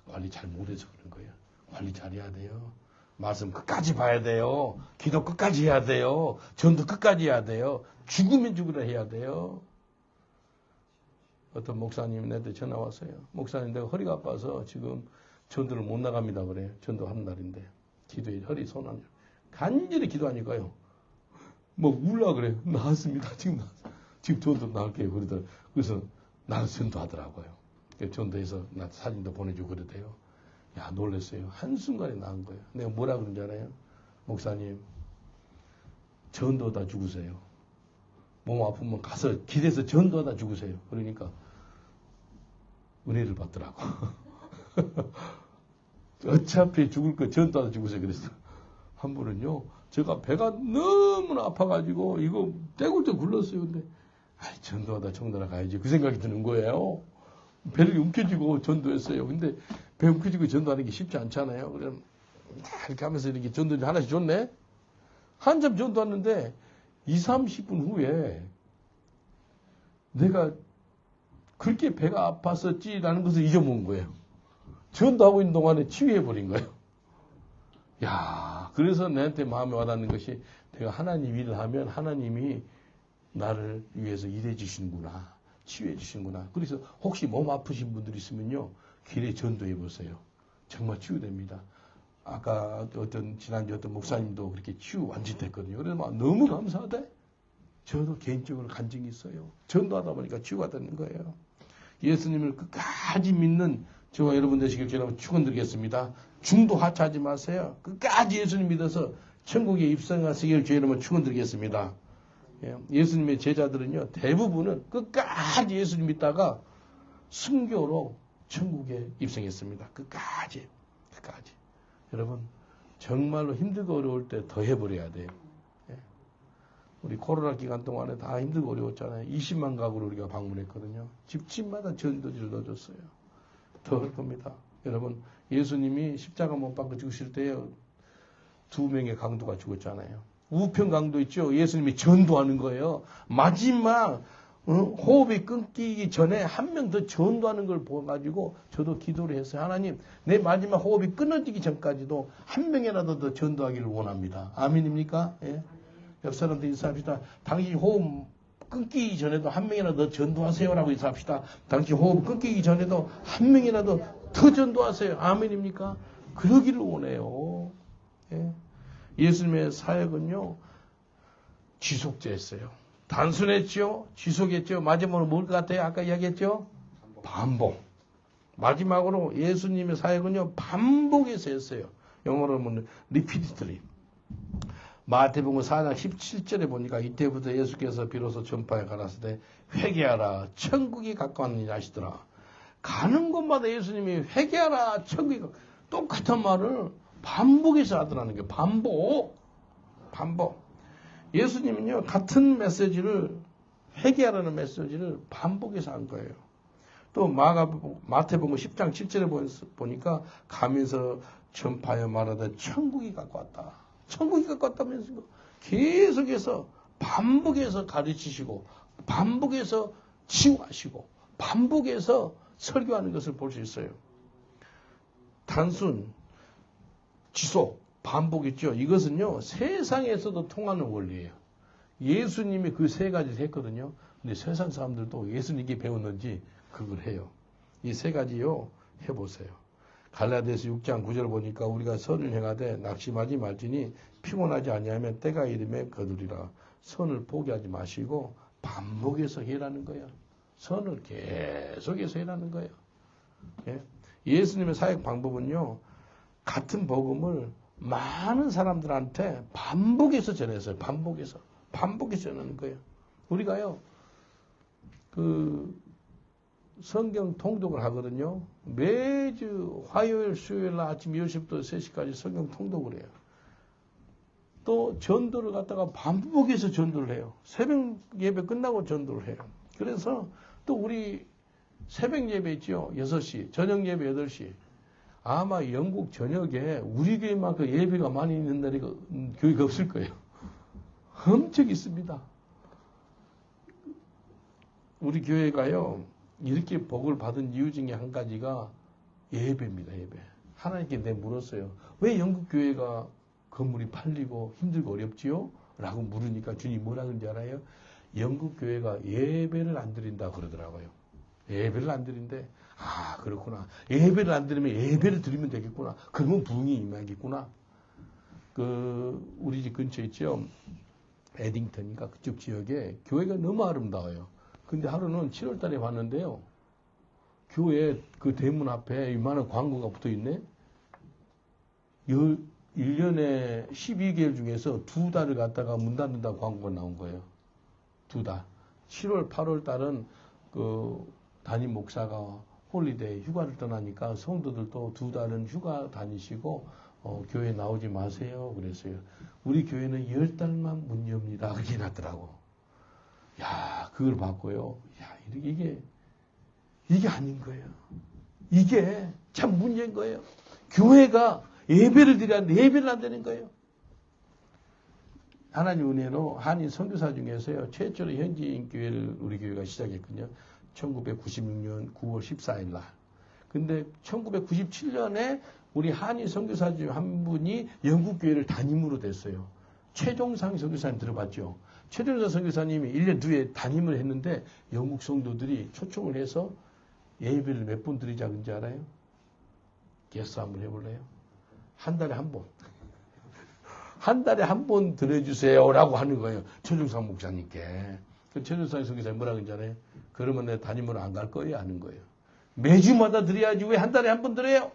관리 잘 못해서 그런 거예요. 관리 잘해야 돼요. 말씀 끝까지 봐야 돼요. 기도 끝까지 해야 돼요. 전도 끝까지 해야 돼요. 죽으면 죽으라 해야 돼요. 어떤 목사님이 내한테 전화 왔어요. 목사님, 내가 허리가 아파서 지금 전도를 못 나갑니다. 그래요. 전도하는 날인데. 기도에 허리 손안 간절히 기도하니까요. 뭐 울라 그래요. 나왔습니다. 지금 전도 나갈게요. 그러더라고요. 그래서 나를 전도하더라고요. 전도해서 나 사진도 보내주고 그러대요. 야, 놀랐어요. 한순간에 나은 거예요. 내가 뭐라 그런지 알아요? 목사님, 전도하다 죽으세요. 몸 아프면 가서 길에서 전도하다 죽으세요. 그러니까 은혜를 받더라고. 어차피 죽을 거 전도하다 죽으세요. 그랬어. 한 분은요, 제가 배가 너무나 아파가지고 이거 떼굴떼 굴렀어요. 근데 전도하다 청나라 가야지. 그 생각이 드는 거예요. 배를 움켜쥐고 전도했어요. 근데 배 움켜쥐고 전도하는 게 쉽지 않잖아요. 그럼 이렇게 하면서 이렇게 전도 하나씩 줬네. 한참 전도하는데 20-30분 후에 내가 그렇게 배가 아팠었지라는 것을 잊어먹은 거예요. 전도하고 있는 동안에 치유해버린 거예요. 야, 그래서 내한테 마음에 와닿는 것이 내가 하나님 일을 하면 하나님이 나를 위해서 일해 주시는구나. 치유해 주시는구나. 그래서 혹시 몸 아프신 분들 있으면요. 길에 전도해 보세요. 정말 치유됩니다. 아까 지난주 어떤 목사님도 그렇게 치유 완전됐거든요. 그래서 막 너무 감사하대. 저도 개인적으로 간증이 있어요. 전도하다 보니까 치유가 되는 거예요. 예수님을 끝까지 믿는 저와 여러분 되시길 여러분 축원드리겠습니다. 중도 하차하지 마세요. 끝까지 예수님 믿어서 천국에 입성하시길 주의 이름으로 축원드리겠습니다. 예수님의 제자들은요, 대부분은 끝까지 예수님 믿다가 순교로 천국에 입성했습니다. 끝까지. 여러분, 정말로 힘들고 어려울 때 더 해버려야 돼요. 우리 코로나 기간 동안에 다 힘들고 어려웠잖아요. 20만 가구를 우리가 방문했거든요. 집집마다 전도지를 넣어줬어요. 더 할 겁니다. 여러분, 예수님이 십자가 못 박고 죽으실 때에 2명의 강도가 죽었잖아요. 우편 강도 있죠. 예수님이 전도하는 거예요. 마지막 호흡이 끊기기 전에 한 명 더 전도하는 걸 보가지고 저도 기도를 했어요. 하나님, 내 마지막 호흡이 끊어지기 전까지도 한 명이라도 더 전도하기를 원합니다. 아멘입니까? 예. 옆 사람들 인사합시다. 당신 호흡 끊기기 전에도 한 명이라도 더 전도하세요라고 인사합시다. 당신 호흡 끊기기 전에도 한 명이라도 더 전도하세요. 아멘입니까? 그러기를 원해요. 예. 예수님의 사역은요, 지속제였어요. 단순했죠? 지속했죠? 마지막으로 뭘 것 같아요? 아까 이야기했죠? 반복. 마지막으로 예수님의 사역은요, 반복해서 했어요. 영어로 하면 repeatedly. 마태복음 4장 17절에 보니까 이때부터 예수께서 비로소 전파에 가라사대 회개하라 천국이 가까웠느니라 하시더라. 가는 곳마다 예수님이 회개하라 천국이 똑같은 말을 반복해서 하더라는 거예요. 반복. 예수님은요 같은 메시지를 회개하라는 메시지를 반복해서 한 거예요. 또 마태복음 10장 7절에 보니까 가면서 전파하여 말하되 천국이 가까웠다. 천국이 가까웠다면서 계속해서 반복해서 가르치시고 반복해서 치유하시고 반복해서 설교하는 것을 볼 수 있어요. 단순, 지속, 반복했죠. 이것은요 세상에서도 통하는 원리예요. 예수님이 그 세 가지를 했거든요. 근데 세상 사람들도 예수님께 배웠는지 그걸 해요. 이 세 가지요 해보세요. 갈라디아서 6장 9절 보니까 우리가 선을 행하되 낙심하지 말지니 피곤하지 아니하면 때가 이르면 거두리라. 선을 포기하지 마시고 반복해서 해라는 거예요. 선을 계속해서 해라는 거예요. 예? 예수님의 사역 방법은요 같은 복음을 많은 사람들한테 반복해서 전했어요. 반복해서 전하는 거예요. 우리가요 성경 통독을 하거든요. 매주 화요일, 수요일 날 아침 10시부터 3시까지 성경 통독을 해요. 또 전도를 갖다가 반복해서 전도를 해요. 새벽 예배 끝나고 전도를 해요. 그래서 또 우리 새벽 예배 있죠. 6시, 저녁 예배 8시. 아마 영국 전역에 우리 교회만큼 예배가 많이 있는 날이 교회가 없을 거예요. 엄청 있습니다. 우리 교회가요. 이렇게 복을 받은 이유 중에 한 가지가 예배입니다. 예배. 하나님께 내가 물었어요. 왜 영국 교회가 건물이 팔리고 힘들고 어렵지요? 라고 물으니까 주님 뭐라 그런지 알아요? 영국 교회가 예배를 안 드린다고 그러더라고요. 예배를 안 드린대. 아 그렇구나. 예배를 안 드리면 예배를 드리면 되겠구나. 그러면 부흥이 임하겠구나. 우리 집 근처에 있죠. 에딩턴인가 그쪽 지역에 교회가 너무 아름다워요. 근데 하루는 7월 달에 봤는데요. 교회 그 대문 앞에 이만한 광고가 붙어 있네. 1년에 12개월 중에서 2달을 갖다가 문 닫는다고 광고가 나온 거예요. 2달. 7월, 8월 달은 담임 목사가 홀리데이 휴가를 떠나니까 성도들도 2달은 휴가 다니시고 교회 나오지 마세요. 그랬어요. 우리 교회는 10달만 문 엽니다. 그렇게 났더라고. 야, 그걸 봤고요. 야, 이게 아닌 거예요. 이게 참 문제인 거예요. 교회가 예배를 드렸는데 예배를 안 드리는 거예요. 하나님 은혜로 한인 선교사 중에서요. 최초로 현지인 교회를 우리 교회가 시작했거든요. 1996년 9월 14일 날. 근데 1997년에 우리 한인 선교사 중 한 분이 영국 교회를 담임으로 됐어요. 최종상 선교사님 들어봤죠? 최종상 선교사님이 1년 뒤에 담임을 했는데 영국 성도들이 초청을 해서 예배를 몇 번 드리자 그런지 알아요? 개수 한번 해볼래요? 한 달에 한 번. 한 달에 한 번 드려주세요라고 하는 거예요. 최종상 목사님께. 그 최종상 선교사님 뭐라 그런지 알아요? 그러면 내 담임으로 안 갈 거예요? 하는 거예요. 매주마다 드려야지 왜 한 달에 한 번 드려요?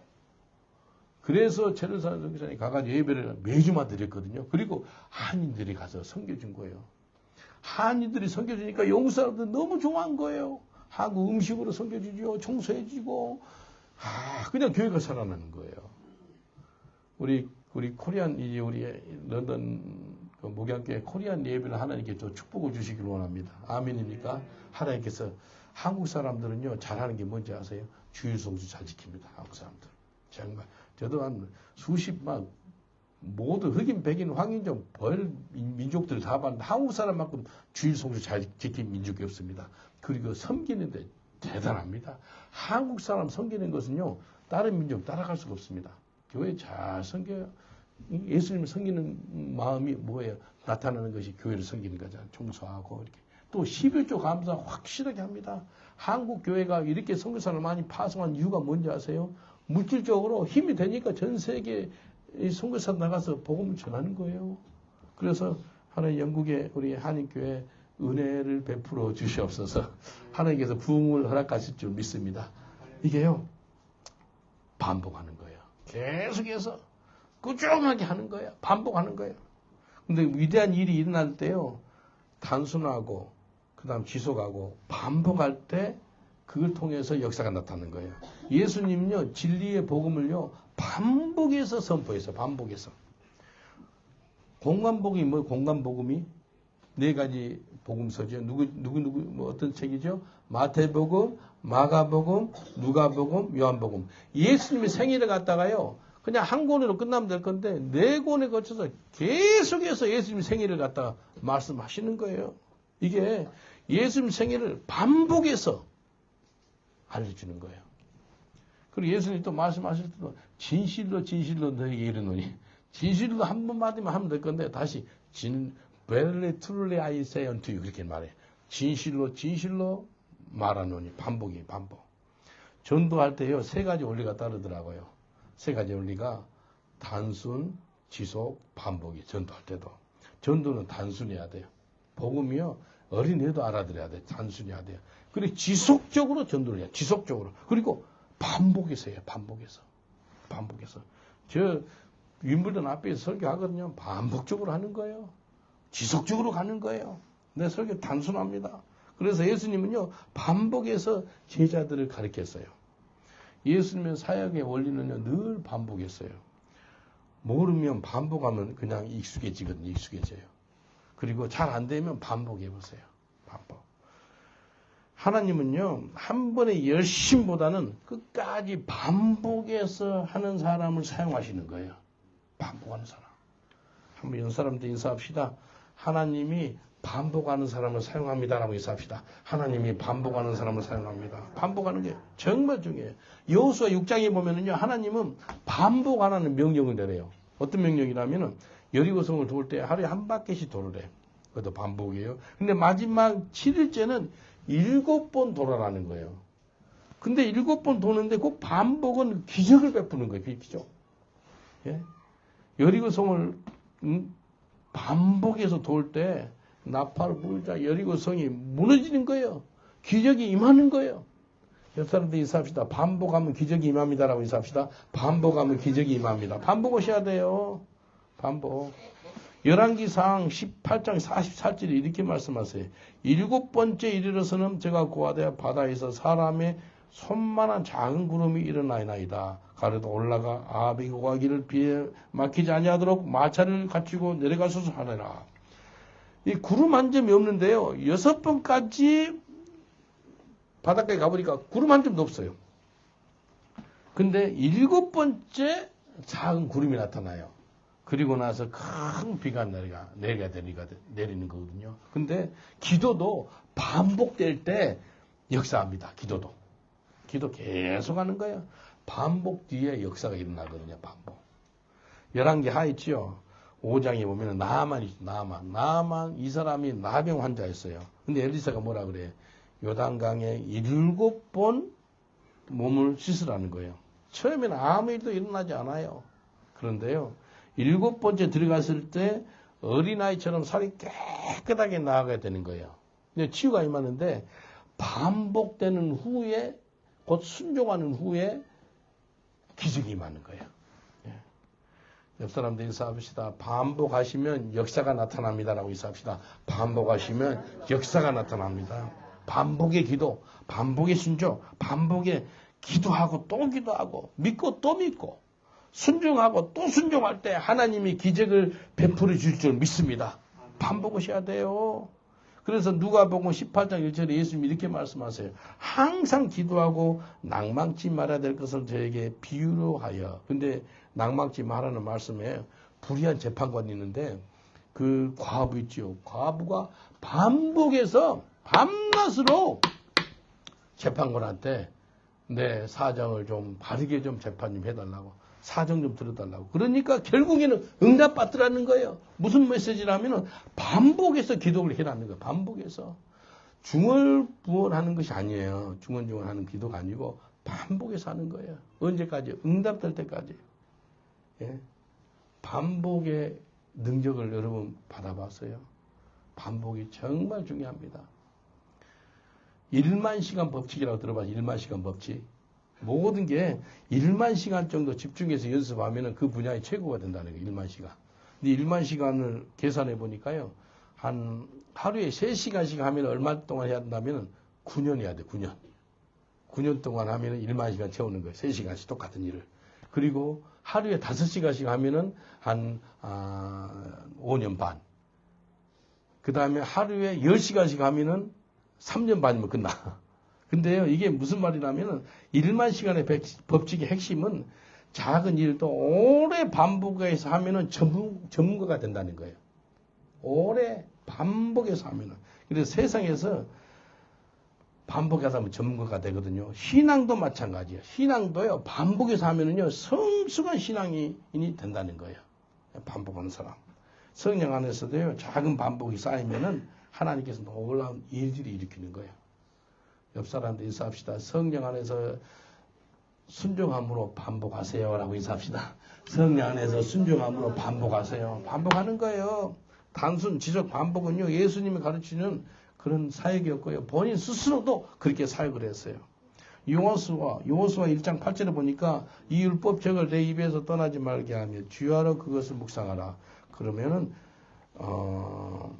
그래서 최종상 선교사님이 가가지고 예배를 매주마다 드렸거든요. 그리고 한인들이 가서 섬겨준 거예요. 한인들이 섬겨주니까 영국 사람들 너무 좋아한 거예요. 한국 음식으로 섬겨주죠. 청소해주고. 그냥 교회가 살아나는 거예요. 우리 코리안, 이제 우리 런던 목양교회 코리안 예배를 하나님께 또 축복을 주시길 원합니다. 아멘입니까? 하나님께서 한국 사람들은요, 잘하는 게 뭔지 아세요? 주일 성수 잘 지킵니다. 한국 사람들. 정말. 저도 한 수십만, 모두 흑인, 백인, 황인종, 민족들 다 봤는데 한국 사람만큼 주일 성수 잘 지킨 민족이 없습니다. 그리고 섬기는데 대단합니다. 한국 사람 섬기는 것은요, 다른 민족 따라갈 수가 없습니다. 교회 잘 섬겨요. 예수님을 섬기는 마음이 뭐예요? 나타나는 것이 교회를 섬기는 거잖아요. 청소하고 이렇게. 또 11조 감사 확실하게 합니다. 한국 교회가 이렇게 선교사를 많이 파송한 이유가 뭔지 아세요? 물질적으로 힘이 되니까 전 세계 선교사 나가서 복음을 전하는 거예요. 그래서 하나님 영국의 우리 한인교회 은혜를 베풀어 주시옵소서. 하나님께서 부흥을 허락하실 줄 믿습니다. 이게요, 반복하는 거예요. 계속해서 꾸준하게 하는 거예요. 반복하는 거예요. 근데 위대한 일이 일어날 때요, 단순하고, 그 다음 지속하고, 반복할 때, 그걸 통해서 역사가 나타나는 거예요. 예수님은요, 진리의 복음을요, 반복해서 선포했어요. 반복해서. 공관복음이 뭐예요? 공관복음이? 4가지 복음서죠. 뭐 어떤 책이죠? 마태복음, 마가복음, 누가복음, 요한복음. 예수님의 생일을 갖다가요, 그냥 한 권으로 끝나면 될 건데, 4권에 거쳐서 계속해서 예수님 생일을 갖다가 말씀하시는 거예요. 이게 예수님 생일을 반복해서 알려주는 거예요. 그리고 예수님 또 말씀하실 때도 진실로 진실로 너에게 이르노니, 진실로 한 번 받으면 하면 될 건데, 다시 Verily truly I say unto you 그렇게 말해요. 진실로 진실로 말하노니. 반복이에요. 반복. 전도할 때요, 3가지 원리가 따르더라고요. 3가지 원리가 단순, 지속, 반복이. 전도할 때도. 전도는 단순해야 돼요. 복음이요, 어린애도 알아들어야 돼요. 단순해야 돼요. 그리고 지속적으로 전도를 해요. 지속적으로. 그리고 반복해서 해요. 반복해서. 반복해서. 저 윈블던 앞에서 설교하거든요. 반복적으로 하는 거예요. 지속적으로 가는 거예요. 내 설교 단순합니다. 그래서 예수님은요, 반복해서 제자들을 가르쳤어요. 예수님의 사역의 원리는요, 늘 반복했어요. 모르면 반복하면 그냥 익숙해지거든요. 익숙해져요. 그리고 잘 안 되면 반복해보세요. 반복. 하나님은요, 한 번의 열심보다는 끝까지 반복해서 하는 사람을 사용하시는 거예요. 반복하는 사람. 한번 이런 사람들 인사합시다. 하나님이 반복하는 사람을 사용합니다라고 인사합시다. 하나님이 반복하는 사람을 사용합니다. 반복하는 게 정말 중요해요. 여호수아 6장에 보면은요, 하나님은 반복하라는 명령을 내려요. 어떤 명령이라면은 여리고성을 돌 때 하루에 한 바퀴씩 돌으래. 그것도 반복이에요. 근데 마지막 7일째는 7번 돌아라는 거예요. 근데 7번 도는데 그 반복은 기적을 베푸는 거예요. 기적. 예? 여리고성을 반복해서 돌 때 나팔 불자 여리고성이 무너지는 거예요. 기적이 임하는 거예요. 옆 사람들 인사합시다. 반복하면 기적이 임합니다라고 인사합시다. 반복하면 기적이 임합니다. 반복하셔야 돼요. 반복. 열왕기상 18장 44절에 이렇게 말씀하세요. 7번째 이르러서는 제가 고하되 바다에서 사람의 손만한 작은 구름이 일어나이나이다. 가르도 올라가 아합이 고하기를 비에 막히지 아니하도록 마차를 갖추고 내려가소서 하느라. 이 구름 한 점이 없는데요. 6번까지 바닷가에 가보니까 구름 한 점도 없어요. 근데 7번째 작은 구름이 나타나요. 그리고 나서 큰 비가 내리는 거거든요. 근데 기도도 반복될 때 역사합니다. 기도 계속 하는 거예요. 반복 뒤에 역사가 일어나거든요. 반복. 11개 하 있죠. 5장에 보면 나아만 있죠. 나아만 이 사람이 나병 환자였어요. 근데 엘리사가 뭐라 그래? 요단강에 7번 몸을 씻으라는 거예요. 처음에는 아무 일도 일어나지 않아요. 그런데요, 7번째 들어갔을 때 어린아이처럼 살이 깨끗하게 나아가야 되는 거예요. 근데 치유가 임하는데 반복되는 후에, 곧 순종하는 후에 기적이 임하는 거예요. 예. 옆 사람들 인사합시다. 반복하시면 역사가 나타납니다라고 인사합시다. 반복하시면 역사가 나타납니다. 반복의 기도, 반복의 순종, 반복의 기도하고 또 기도하고 믿고 또 믿고 순종하고 또 순종할 때 하나님이 기적을 베풀어 줄 줄 믿습니다. 반복하셔야 돼요. 그래서 누가복음 18장 1절에 예수님이 이렇게 말씀하세요. 항상 기도하고 낭망치 말아야 될 것을 저에게 비유로 하여. 근데 낭망치 말하는 말씀에 불의한 재판관이 있는데 그 과부 있죠. 과부가 반복해서 밤낮으로 재판관한테 내 사정을 좀 바르게 좀 재판 좀 해달라고. 사정 좀 들어달라고. 그러니까 결국에는 응답받더라는 거예요. 무슨 메시지라면은 반복해서 기도를 해라는 거예요. 반복해서. 중얼부얼하는 것이 아니에요. 중얼중얼하는 기도가 아니고 반복해서 하는 거예요. 언제까지? 응답될 때까지. 예? 반복의 능력을 여러분 받아봤어요. 반복이 정말 중요합니다. 1만 시간 법칙이라고 들어봤어요. 1만 시간 법칙. 모든 게 1만 시간 정도 집중해서 연습하면 그 분야의 최고가 된다는 거예요. 1만 시간. 일만 시간을 계산해 보니까요. 한 하루에 3시간씩 하면 얼마 동안 해야 된다면 9년 해야 돼, 9년. 9년 동안 하면 1만 시간 채우는 거예요. 3시간씩 똑같은 일을. 그리고 하루에 5시간씩 하면은 한 5년 반. 그 다음에 하루에 10시간씩 하면은 3년 반이면 끝나. 근데요, 이게 무슨 말이냐면은 1만 시간의 법칙의 핵심은 작은 일도 오래 반복해서 하면은 전문가가 된다는 거예요. 오래 반복해서 하면은. 그래서 세상에서 반복해서 하면 전문가가 되거든요. 신앙도 마찬가지예요. 신앙도요, 반복해서 하면은요, 성숙한 신앙인이 된다는 거예요. 반복하는 사람. 성령 안에서도요, 작은 반복이 쌓이면은 하나님께서 놀라운 일들이 일으키는 거예요. 옆 사람한테 인사합시다. 성령 안에서 순종함으로 반복하세요. 라고 인사합시다. 성령 안에서 순종함으로 반복하세요. 반복하는 거예요. 단순 지속 반복은요, 예수님이 가르치는 그런 사역이었고요. 본인 스스로도 그렇게 사역을 했어요. 요호수아 1장 8절에 보니까 이 율법책을 내 입에서 떠나지 말게 하며 주야로 그것을 묵상하라. 그러면은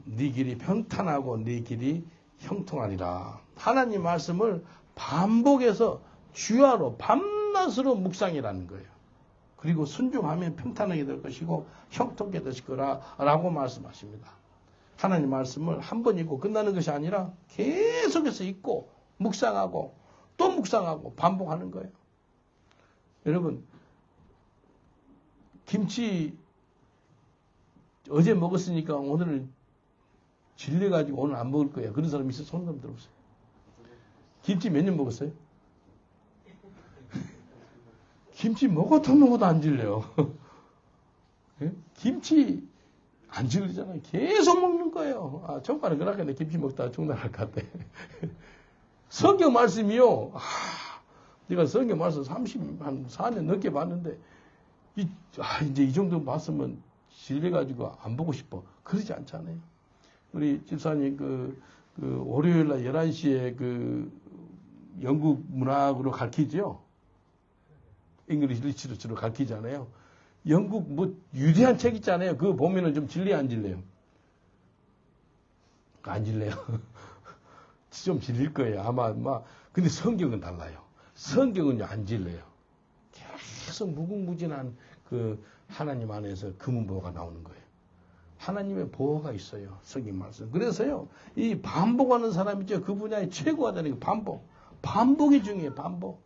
네 길이 평탄하고 네 길이 형통하리라. 하나님 말씀을 반복해서 주야로 밤낮으로 묵상이라는 거예요. 그리고 순종하면 평탄하게 될 것이고 형통하게 되실 거라고 말씀하십니다. 하나님 말씀을 한 번 읽고 끝나는 것이 아니라 계속해서 읽고 묵상하고 또 묵상하고 반복하는 거예요. 여러분, 김치 어제 먹었으니까 오늘은 질려가지고 오늘 안 먹을 거예요. 그런 사람 있어요? 손 한번 들어보세요. 김치 몇 년 먹었어요? 김치 먹어도 안 질려요. 김치 안 질리잖아요. 계속 먹는 거예요. 정말은 그렇게 김치 먹다가 중단할 것 같아. 성경 말씀이요. 내가 성경 말씀 한 4년 넘게 봤는데, 이제 이 정도 봤으면 질려가지고 안 보고 싶어. 그러지 않잖아요. 우리 집사님 월요일 날 11시에 영국 문학으로 가르치죠? 잉글리시 리터처로 가르치잖아요. 영국 유대한 책 있잖아요. 그거 보면은 좀 질려요, 안 질려요? 안 질려요. 좀 질릴 거예요. 아마 근데 성경은 달라요. 성경은요, 안 질려요. 계속 무궁무진한 하나님 안에서 금은보화가 나오는 거예요. 하나님의 보호가 있어요. 성경 말씀. 그래서요, 이 반복하는 사람이죠. 그 분야의 최고가 되는 게 반복이 중요해요. 반복.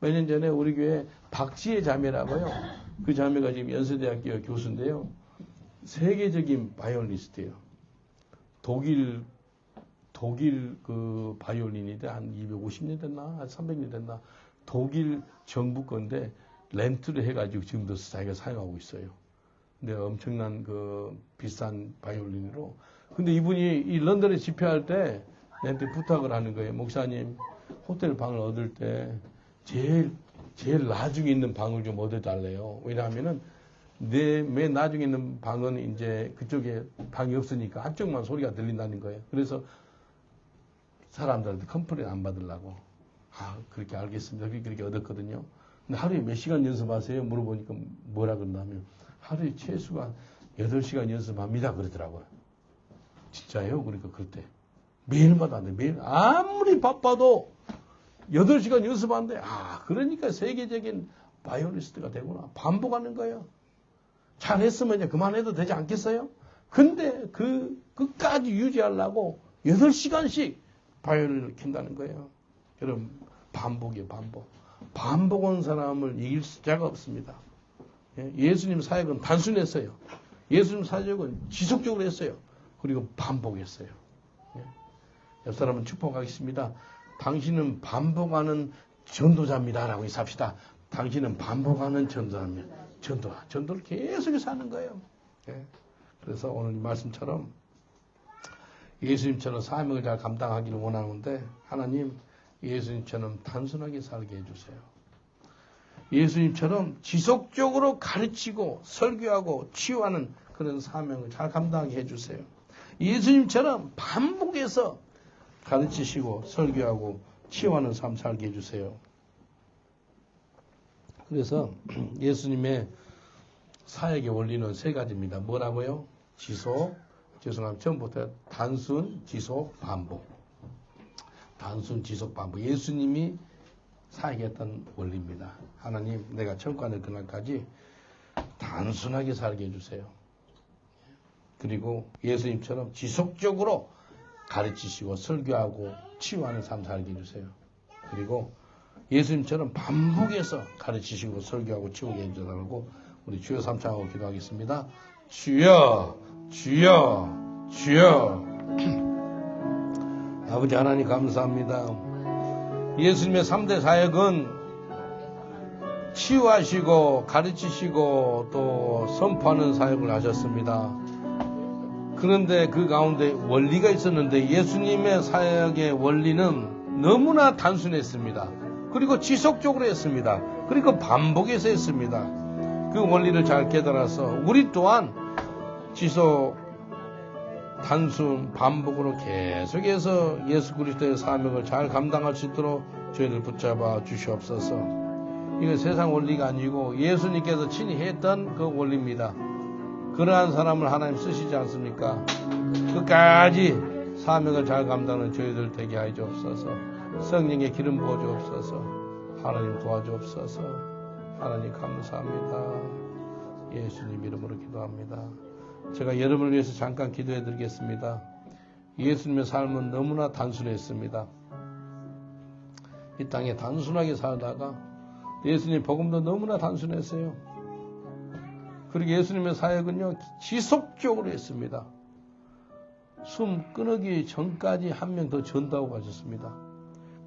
몇 년 전에 우리 교회 박지혜 자매라고요. 그 자매가 지금 연세대학교 교수인데요. 세계적인 바이올리스트예요. 독일 바이올린인데 한 250년 됐나? 한 300년 됐나? 독일 정부 건데 렌트를 해가지고 지금도 자기가 사용하고 있어요. 근데 엄청난 비싼 바이올린으로. 근데 이분이 이 런던에 집회할 때 내한테 부탁을 하는 거예요. 목사님, 호텔 방을 얻을 때 제일 나중에 있는 방을 좀 얻어달래요. 왜냐하면은 맨 나중에 있는 방은 이제 그쪽에 방이 없으니까 한쪽만 소리가 들린다는 거예요. 그래서 사람들한테 컴플레인 안 받으려고. 그렇게 알겠습니다. 그렇게 얻었거든요. 근데 하루에 몇 시간 연습하세요? 물어보니까 뭐라 그러냐면 하루에 최소가 8시간 연습합니다. 그러더라고요. 진짜예요? 그러니까 그때 매일마다 안 돼. 매일 아무리 바빠도 8시간 연습하는데 그러니까 세계적인 바이올리스트가 되구나. 반복하는 거예요. 잘했으면 이제 그만해도 되지 않겠어요? 근데 끝까지 유지하려고 8시간씩 바이올린을 킨다는 거예요. 여러분, 반복이에요, 반복. 반복한 사람을 이길 수가 없습니다. 예수님 사역은 단순했어요. 예수님 사역은 지속적으로 했어요. 그리고 반복했어요. 옆 사람은 축복하겠습니다. 당신은 반복하는 전도자입니다. 라고 인사합시다. 당신은 반복하는 전도자입니다. 전도를 계속해서 하는 거예요. 그래서 오늘 이 말씀처럼 예수님처럼 사명을 잘 감당하기를 원하는데 하나님 예수님처럼 단순하게 살게 해주세요. 예수님처럼 지속적으로 가르치고 설교하고 치유하는 그런 사명을 잘 감당하게 해주세요. 예수님처럼 반복해서 가르치시고 설교하고 치유하는 삶 살게 해주세요. 그래서 예수님의 사역의 원리는 세 가지입니다. 뭐라고요? 지속, 죄송합니다. 처음부터 단순, 지속, 반복. 단순, 지속, 반복. 예수님이 사역했던 원리입니다. 하나님, 내가 천국 가는 그날까지 단순하게 살게 해주세요. 그리고 예수님처럼 지속적으로 가르치시고 설교하고 치유하는 삶 살게 해주세요. 그리고 예수님처럼 반복해서 가르치시고 설교하고 치우게 해주달라고 우리 주여 삼창하고 기도하겠습니다. 주여, 주여, 주여. 아버지 하나님 감사합니다. 예수님의 3대 사역은 치유하시고 가르치시고 또 선포하는 사역을 하셨습니다. 그런데 그 가운데 원리가 있었는데 예수님의 사역의 원리는 너무나 단순했습니다. 그리고 지속적으로 했습니다. 그리고 반복해서 했습니다. 그 원리를 잘 깨달아서 우리 또한 지속, 단순, 반복으로 계속해서 예수 그리스도의 사명을 잘 감당할 수 있도록 저희를 붙잡아 주시옵소서. 이건 세상 원리가 아니고 예수님께서 친히 했던 그 원리입니다. 그러한 사람을 하나님 쓰시지 않습니까? 끝까지 사명을 잘 감당하는 저희들 되게 하여 주옵소서. 성령의 기름 부어 주옵소서. 하나님 도와주옵소서. 하나님 감사합니다. 예수님 이름으로 기도합니다. 제가 여러분을 위해서 잠깐 기도해 드리겠습니다. 예수님의 삶은 너무나 단순했습니다. 이 땅에 단순하게 살다가 예수님 복음도 너무나 단순했어요. 그리고 예수님의 사역은요 지속적으로 했습니다. 숨 끊기 전까지 한 명 더 전도하고 가셨습니다.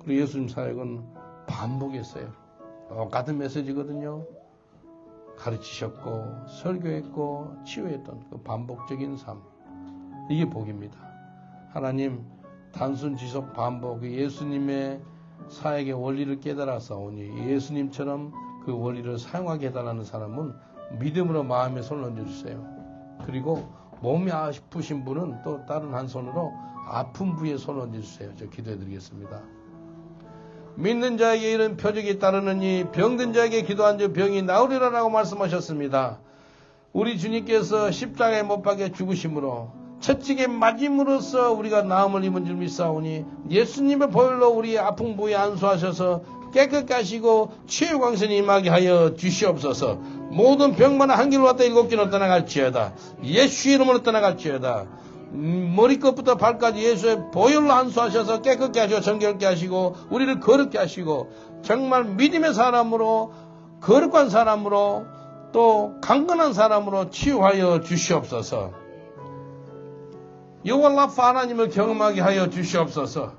그리고 예수님 사역은 반복했어요. 똑같은 메시지거든요. 가르치셨고 설교했고 치유했던 그 반복적인 삶, 이게 복입니다. 하나님 단순 지속 반복, 예수님의 사역의 원리를 깨달아서오니 예수님처럼 그 원리를 사용하게 해달라는 사람은 믿음으로 마음에 손을 얹어주세요. 그리고 몸이 아프신 분은 또 다른 한 손으로 아픈 부위에 손을 얹어주세요. 저 기도해드리겠습니다. 믿는 자에게 이런 표적이 따르느니 병든 자에게 기도한 저 병이 나으리라라고 말씀하셨습니다. 우리 주님께서 십자가에 못 박혀 죽으심으로 채찍에 맞음으로써 우리가 나음을 입은 줄 믿사오니 예수님의 보혈로 우리 아픈 부위에 안수하셔서 깨끗게 하시고 치유 광선이 임하게 하여 주시옵소서. 모든 병마다 한 길로 왔다 7길로 떠나갈지어다. 예수 이름으로 떠나갈지어다. 머리끝부터 발까지 예수의 보혈로 안수하셔서 깨끗게 하시고 정결케 하시고 우리를 거룩게 하시고 정말 믿음의 사람으로 거룩한 사람으로 또 강건한 사람으로 치유하여 주시옵소서. 여호와 라파 하나님을 경험하게 하여 주시옵소서.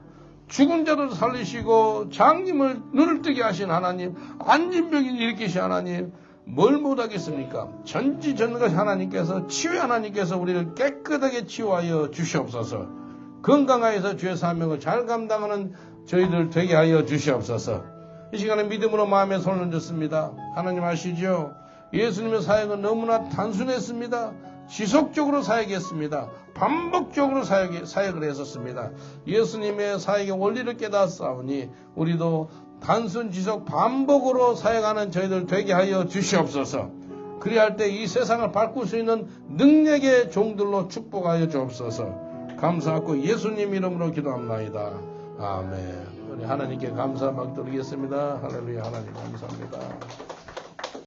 죽은 자를 살리시고 장님을 눈을 뜨게 하신 하나님, 안진병인 일으키신 하나님, 뭘 못하겠습니까? 전지전능하신 하나님께서, 치유의 하나님께서 우리를 깨끗하게 치유하여 주시옵소서. 건강하여서 주의 사명을 잘 감당하는 저희들 되게 하여 주시옵소서. 이 시간에 믿음으로 마음에 손을 얹었습니다. 하나님 아시죠? 예수님의 사역은 너무나 단순했습니다. 지속적으로 사역했습니다. 반복적으로 사역을 했었습니다. 예수님의 사역의 원리를 깨닫사오니 우리도 단순 지속 반복으로 사역하는 저희들 되게 하여 주시옵소서. 그리할 때 이 세상을 바꿀 수 있는 능력의 종들로 축복하여 주옵소서. 감사하고 예수님 이름으로 기도합나이다. 아멘. 우리 하나님께 감사 받도록 하겠습니다. 할렐루야. 하나님 감사합니다.